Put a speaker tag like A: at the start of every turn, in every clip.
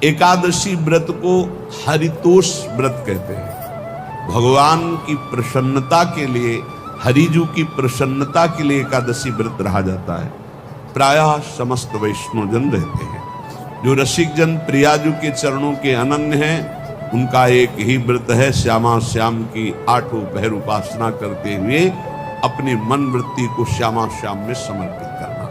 A: एकादशी व्रत को हरितोष व्रत कहते हैं। भगवान की प्रसन्नता के लिए, हरिजू की प्रसन्नता के लिए एकादशी व्रत रहा जाता है। प्रायः समस्त वैष्णवजन रहते हैं। जो रसिक जन प्रियाजू के चरणों के अनन्य हैं, उनका एक ही व्रत है, श्यामा श्याम की 8 पहर उपासना करते हुए अपने मन वृत्ति को श्यामा श्याम में समर्पित करना।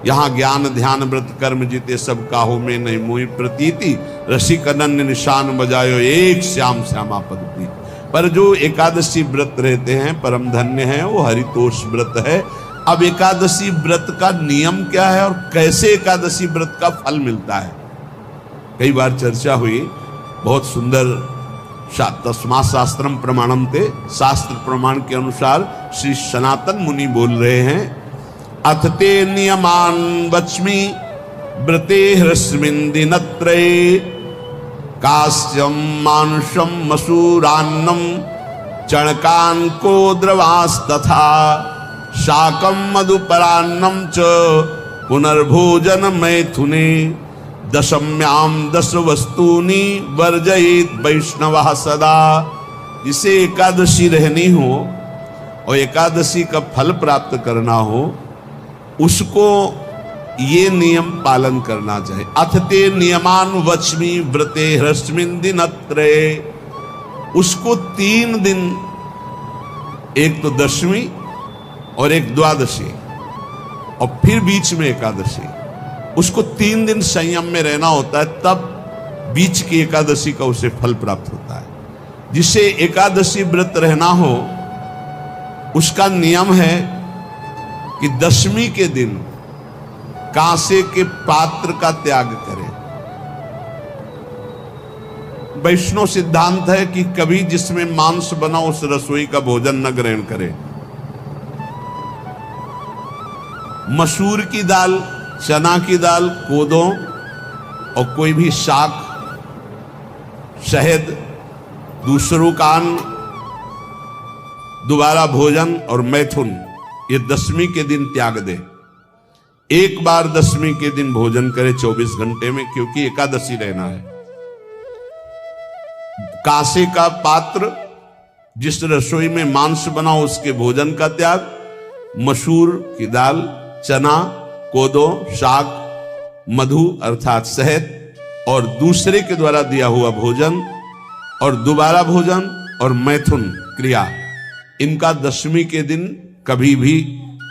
A: यहाँ ज्ञान ध्यान व्रत कर्म जीते सब काहो में नहीं मोहि प्रतीति, रसिक अनन्य निशान बजायो एक श्याम श्यामा पद प्रीति। पर जो एकादशी व्रत रहते हैं परम धन्य है, वो हरितोष व्रत है। अब एकादशी व्रत का नियम क्या है और कैसे एकादशी व्रत का फल मिलता है, कई बार चर्चा हुई। बहुत सुंदर तस्मा शास्त्रम प्रमाणम थे, शास्त्र प्रमाण के अनुसार श्री सनातन मुनि बोल रहे हैं, अथ ते नियमान वच्मि व्रते ह्रस्मिन् दिनत्रये, कास्यम मानुषम मसूरान्नम चणकान को द्रवास्तथा, शाकम मधुपरान्नम च पुनर्भोजन मैथुने, दशम्याम 10 वस्तूनि वर्जयेत वैष्णवः सदा। जिसे एकादशी रहनी हो और एकादशी का फल प्राप्त करना हो, उसको ये नियम पालन करना चाहिए। अथ ते नियमान वच्मि व्रते ह्रस्मिन् दिनत्रये, उसको 3 दिन, एक तो दशमी और एक द्वादशी और फिर बीच में एकादशी, उसको 3 दिन संयम में रहना होता है, तब बीच की एकादशी का उसे फल प्राप्त होता है। जिसे एकादशी व्रत रहना हो, उसका नियम है कि दशमी के दिन कांसे के पात्र का त्याग करें। वैष्णव सिद्धांत है कि कभी जिसमें मांस बना उस रसोई का भोजन न ग्रहण करें। मसूर की दाल, चना की दाल, कोदों और कोई भी शाक, शहद, दूसरों का अन्न, दोबारा भोजन और मैथुन, ये दशमी के दिन त्याग दे। एक बार दशमी के दिन भोजन करे 24 घंटे में, क्योंकि एकादशी रहना है। कांसे का पात्र, जिस रसोई में मांस बना उसके भोजन का त्याग, मसूर की दाल, चना, कोदो, शाक, मधु अर्थात शहद और दूसरे के द्वारा दिया हुआ भोजन और दोबारा भोजन और मैथुन क्रिया, इनका दशमी के दिन कभी भी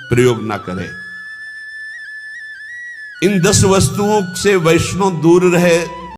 A: प्रयोग ना करें। इन 10 वस्तुओं से वैष्णव दूर रहे